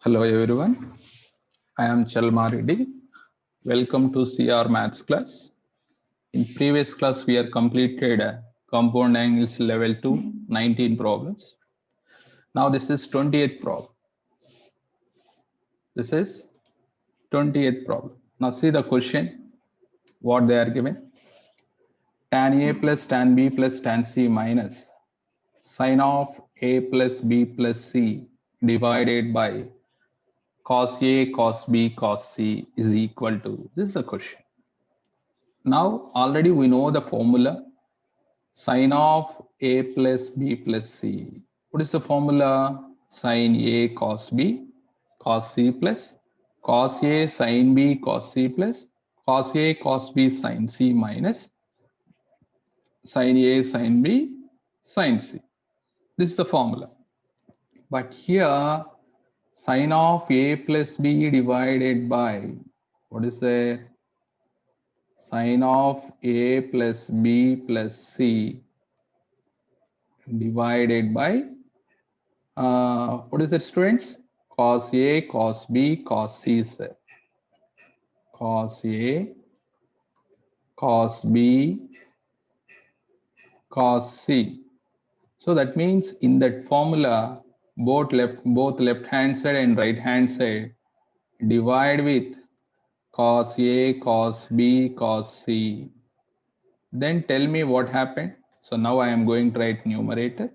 Hello everyone, I am Chalma Reddy. Welcome to CR Maths class. In previous class, we have completed compound angles level 2, 19 problems. Now this is 20th problem. This is 20th problem. Now see the question, what they are given. Tan A plus tan B plus tan C minus sine of A plus B plus C divided by cos A cos B cos C is equal to, this is the question. Now already we know the formula sine of A plus B plus C. What is the formula? Sine A cos B cos C plus cos A sine B cos C plus cos A cos B sine C minus sine A sine B sine C. This is the formula. But here sine of A plus B divided by, what is the sine of A plus B plus C divided by what is it, students? Cos A, cos B, cos C is there. Cos A, cos B, cos C. So that means in that formula, both left hand side and right hand side divide with cos A, cos B, cos C. Then tell me what happened. So now I am going to write numerator.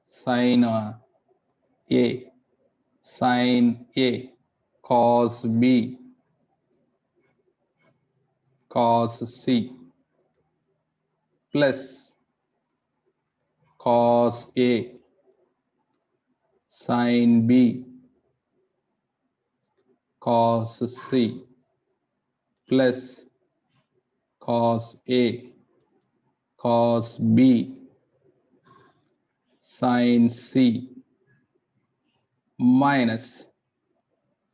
Sine A, sine A, cos B, cos C plus cos A sin B cos C plus cos A cos B sin C minus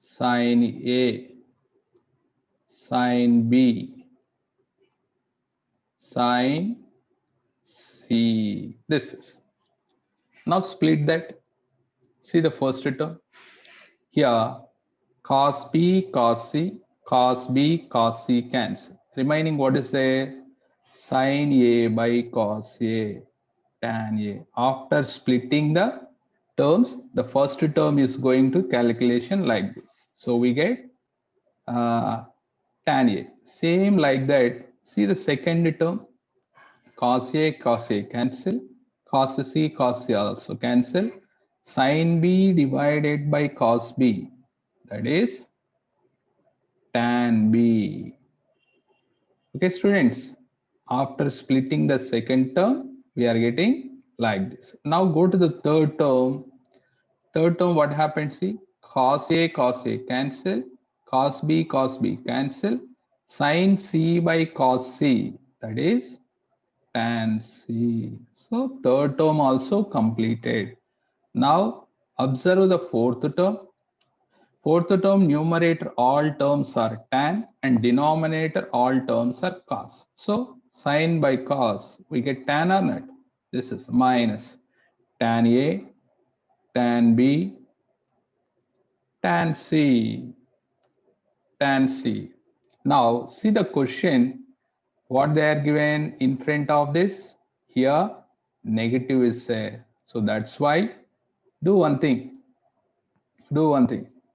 sin A sin B sin C. This is. Now split that. See the first term. Here cos B cos C cos B cos C cancel. Remaining what is there? Sin A by cos A tan A. After splitting the terms, the first term is going to calculation like this. So we get tan A. Same like that. See the second term, cos A cancel, cos C also cancel, sin B divided by cos B, that is tan B. Okay, students, after splitting the second term, we are getting like this. Now go to the third term. Third term, what happened? See, cos A cancel, cos B cancel, sin C by cos C, that is tan C. So third term also completed. Now observe the fourth term. Fourth term, numerator all terms are tan and denominator all terms are cos. So sin by cos, we get tan or not? This is minus tan A, tan B, tan C, tan C. Now see the question, what they are given in front of this. Here negative is there. So that's why do one thing.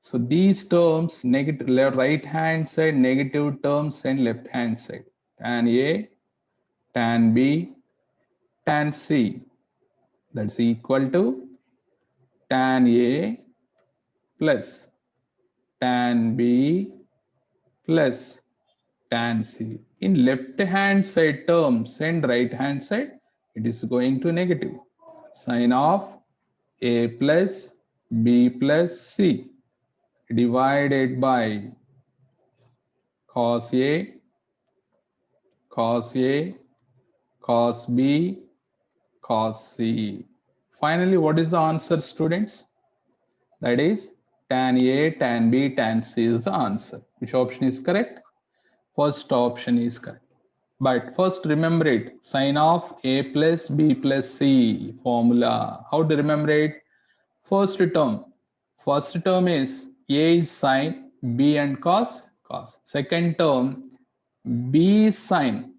So these terms, negative right hand side, negative terms and left hand side. Tan A, tan B, tan C. That's equal to tan A plus tan B plus tan C. In left hand side terms and right hand side, it is going to negative. Sine of A plus B plus C divided by cos A, cos A, cos B, cos C. Finally, what is the answer, students? That is tan A, tan B, tan C is the answer. Which option is correct? First option is correct. But first remember it, sine of A plus B plus C formula. How to remember it? First term, First term is A is sine, B and cos, cos. Second term, B is sine,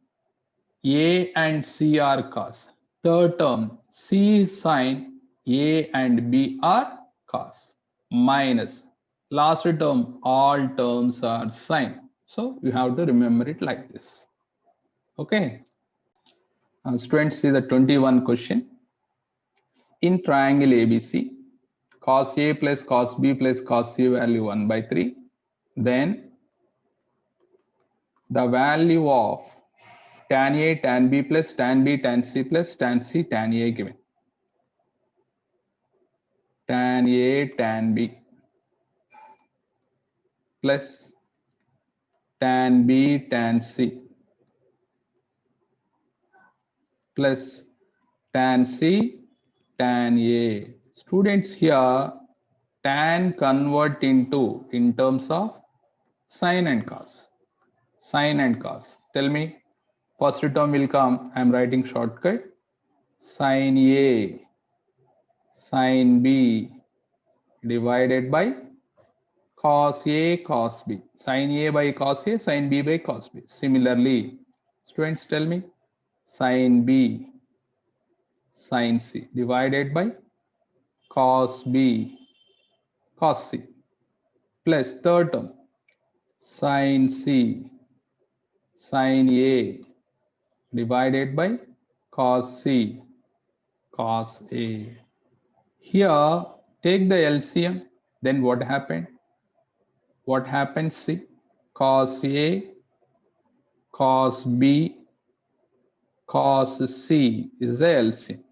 A and C are cos. Third term, C is sine, A and B are cos. Minus. Last term, all terms are sine. So you have to remember it like this. Okay. Students, see the 21 question. In triangle ABC, cos A plus cos B plus cos C value 1 by 3. Then the value of tan A, tan B plus tan B, tan C plus tan C, tan A given. Tan A, tan B plus tan B, tan C plus tan C, tan A. Students, here tan convert into in terms of sine and cos. Sine and cos. Tell me, first term will come. I am writing shortcut. Sine A, sine B divided by cos A, cos B. Sine A by cos A, sine B by cos B. Similarly, students, tell me, sine B, sine C divided by cos B, cos C plus third term, sine C, sine A divided by cos C, cos A. Here, take the LCM. Then what happened? What happens? See, cos A, cos B, cos C is the LCM.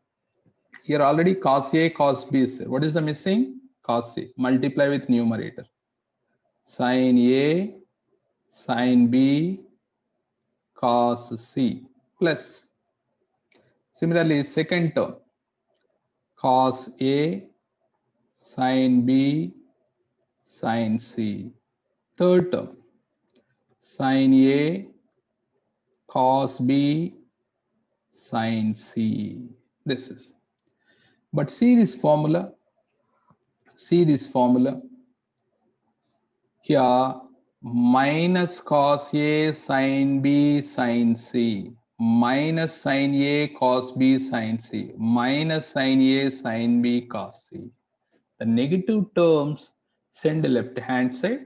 Here already cos A, cos B is there. What is the missing? Cos C. Multiply with numerator. Sin A, sin B, cos C plus. Similarly, second term, cos A, sin B, sin C. Third term, sin A, cos B, sin C. This is. But see this formula. See this formula. Here minus cos A sin B sin C minus sin A cos B sin C minus sin A sin B cos C. The negative terms send left hand side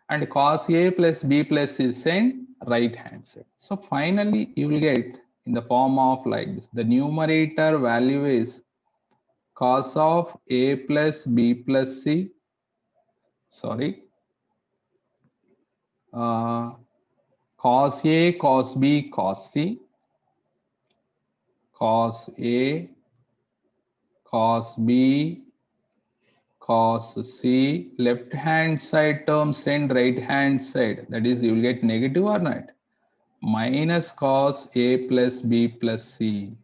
and cos A plus B plus C send right hand side. So finally you will get in the form of like this. The numerator value is cos of A plus B plus C. Sorry. Cos A, cos B, cos C, cos A, cos B, cos C. Left hand side term send right hand side. That is, you will get negative or not. Minus cos A plus B plus C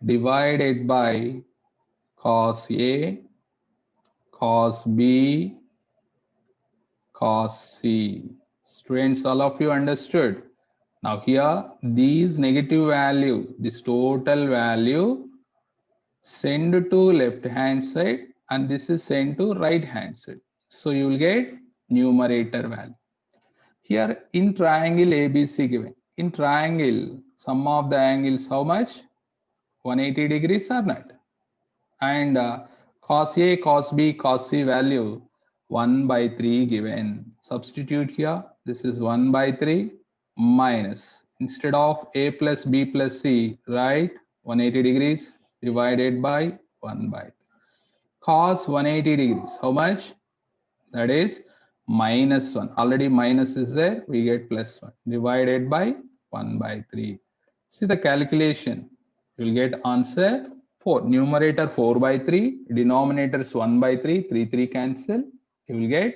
divided by cos A, cos B, cos C. Students, all of you understood? Now here, these negative value, this total value, send to left hand side and this is sent to right hand side. So you will get numerator value. Here in triangle ABC given. In triangle, sum of the angles how much? 180 degrees or not? And cos A, cos B, cos C value 1 by 3 given. Substitute here. This is 1 by 3 minus. Instead of A plus B plus C, right? 180 degrees divided by 1 by 3. Cos 180 degrees. How much? That is minus 1. Already minus is there. We get plus 1 divided by 1 by 3. See the calculation. You will get answer 4. Numerator 4 by 3. Denominator is 1 by 3. 3 cancel. You will get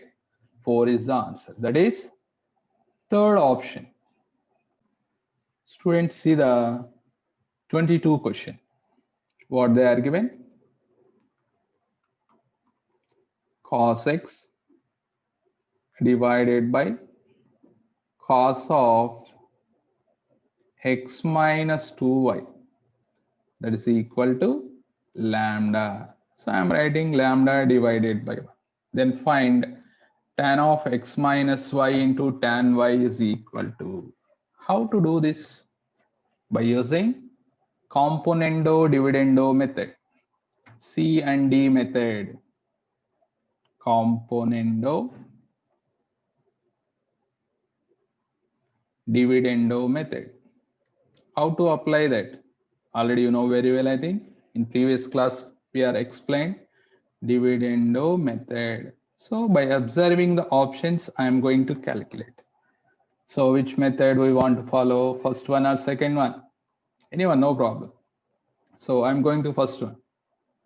4 is the answer. That is third option. Students, see the 22 question. What they are given? Cos x divided by cos of x minus 2y, that is equal to lambda. So I am writing lambda divided by 1. Then find tan of x minus y into tan y is equal to. How to do this? By using componendo dividendo method. C and D method. Componendo dividendo method. How to apply that? Already you know very well, I think. In previous class, we are explained dividendo method. So by observing the options, I am going to calculate. So which method we want to follow? First one or second one? Anyone, no problem. So I'm going to first one.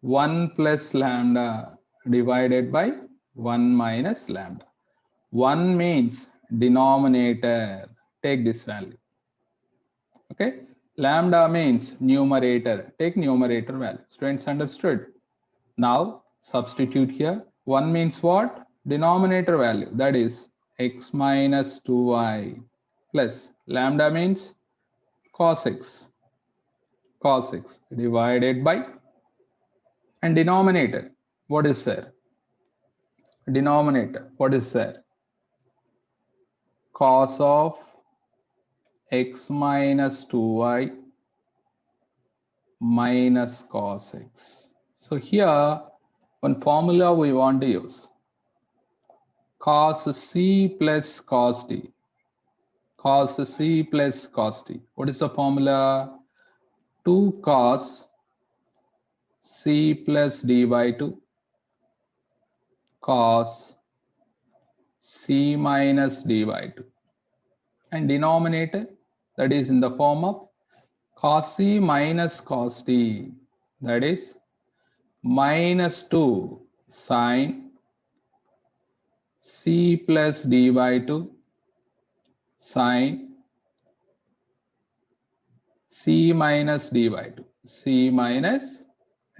1 plus lambda divided by 1 minus lambda. 1 means denominator. Take this value. Okay. Lambda means numerator. Take numerator value. Students understood? Now substitute here. 1 means what? Denominator value. That is x minus 2y plus lambda means cos x. Cos x divided by, and denominator. What is there? Denominator. What is there? Cos of x minus 2y minus cos x. So here one formula we want to use. Cos c plus cos d. Cos c plus cos d. What is the formula? 2 cos c plus d by 2 cos c minus d by 2. And denominator, that is in the form of cos c minus cos d, that is minus 2 sine c plus d by 2 sine c minus d by 2, c minus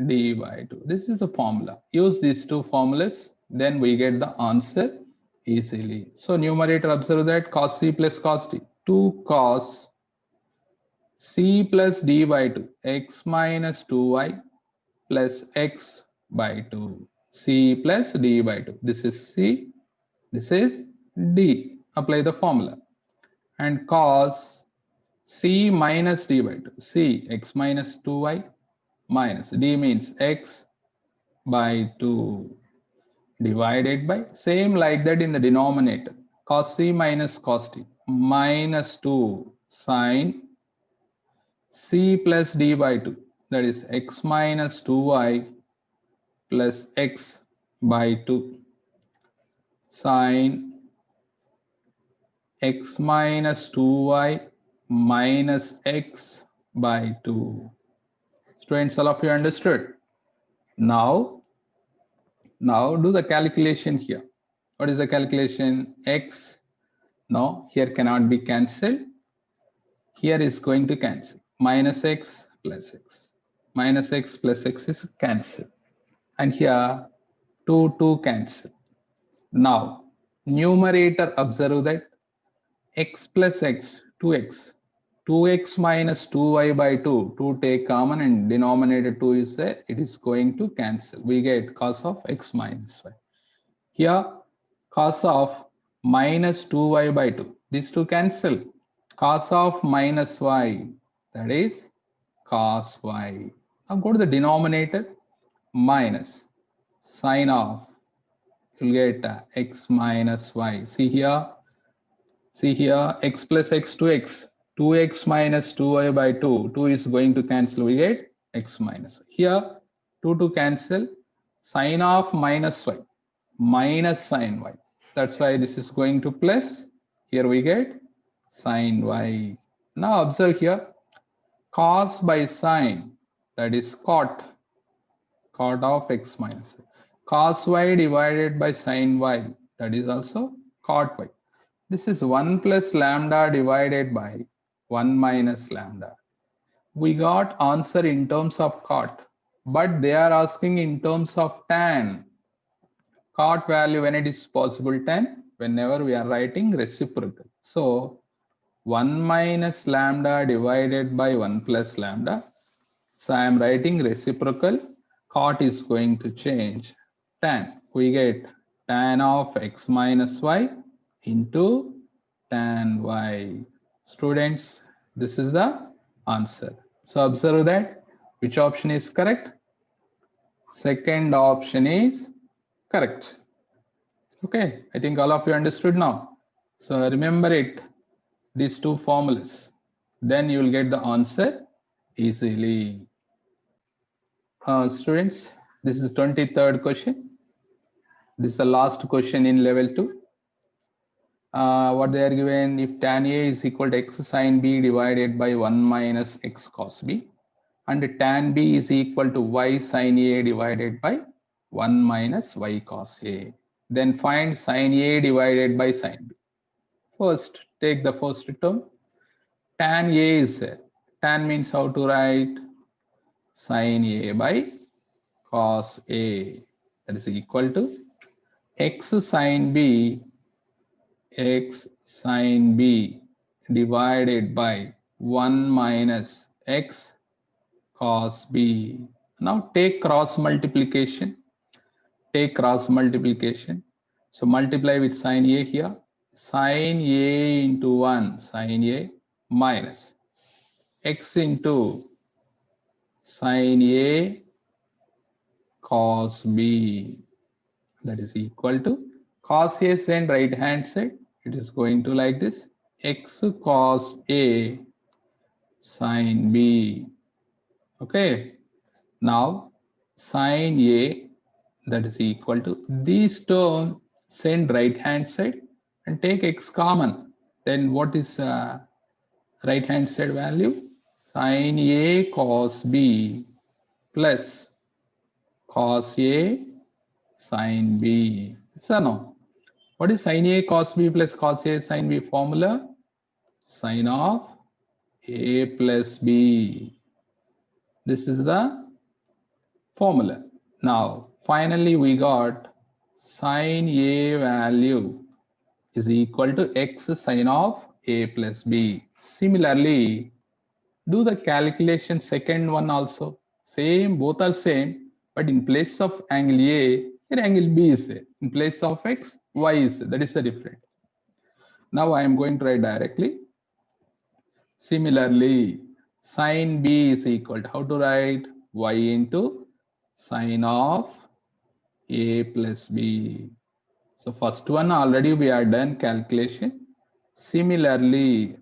d by 2. This is the formula. Use these two formulas, then we get the answer easily. So numerator, observe that cos c plus cos d, 2 cos c plus d by 2, x minus 2y plus x by 2, c plus d by 2. This is c, this is d. Apply the formula. And cos c minus d by 2, c x minus 2y minus d means x by 2 divided by, same like that in the denominator, cos c minus cos d minus 2 sine c plus d by 2, that is x minus 2y plus x by 2 sine x minus 2y minus x by 2. Students, all of you understood? Now do the calculation here. What is the calculation? X, no, here cannot be cancelled. Here is going to cancel. Minus x plus x. Minus x plus x is cancelled. And here 2 cancel. Now numerator, observe that x plus x, 2x. 2x minus 2y by 2, 2 take common and denominator 2 is there, it is going to cancel. We get cos of x minus y. Here cos of minus 2y by 2, these two cancel. Cos of minus y, that is cos y. Now go to the denominator, minus sine of, you'll get x minus y. See here, x plus x to x. 2x minus 2y by 2. 2 is going to cancel. We get x minus y. Here, 2 cancel. Sine of minus y. Minus sine y. That's why this is going to plus. Here we get sine y. Now observe here. Cos by sine. That is cot. Cot of x minus y. Cos y divided by sine y. That is also cot y. This is 1 plus lambda divided by 1 minus lambda. We got answer in terms of cot, but they are asking in terms of tan. Cot value when it is possible, tan, whenever we are writing reciprocal. So 1 minus lambda divided by 1 plus lambda. So I am writing reciprocal. Cot is going to change tan. We get tan of x minus y into tan y. Students, this is the answer. So observe that which option is correct? Second option is correct. Okay, I think all of you understood now. So remember it, these two formulas. Then you will get the answer easily. Students, this is 23rd question. This is the last question in level 2. What they are given, if tan A is equal to x sine B divided by 1 minus x cos B, and tan B is equal to y sine A divided by 1 minus y cos A. Then find sine A divided by sine B. First, take the first term. Tan A is there. Tan means how to write? Sine A by cos A. That is equal to x sine B, x sine B divided by 1 minus x cos B. Now take cross multiplication. Take cross multiplication. So multiply with sine A here. Sine A into 1 sine A minus x into sine A cos B. That is equal to cos A send right hand side. It is going to like this. X cos A sine B. Okay. Now sine A, that is equal to these term send right hand side and take x common. Then what is right hand side value? Sine A cos B plus cos A sine B. So no. What is sine A cos B plus cos A sine B formula? Sine of A plus B. This is the formula. Now, finally, we got sine A value is equal to x sine of A plus B. Similarly, do the calculation second one also. Same, both are same, but in place of angle A, here angle B is there. In place of x, y is there. That is the difference. Now I am going to write directly. Similarly, sine B is equal to how to write? Y into sine of A plus B. So first one already we are done calculation. Similarly,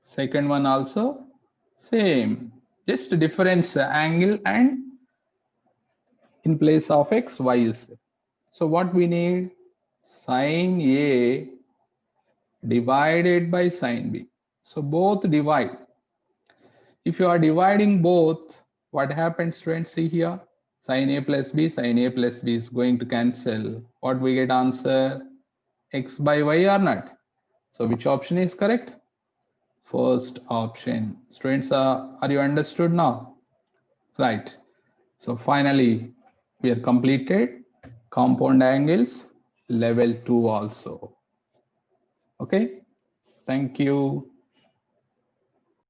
second one also same. Just difference angle and in place of x, y is. So what we need? Sine A divided by sine B. So both divide. If you are dividing both, what happens, friends? See here, sine A plus B is going to cancel. What we get answer? X by y or not? So which option is correct? First option. Students, are you understood now? Right. So finally, we are completed compound angles level 2 also. Okay. Thank you.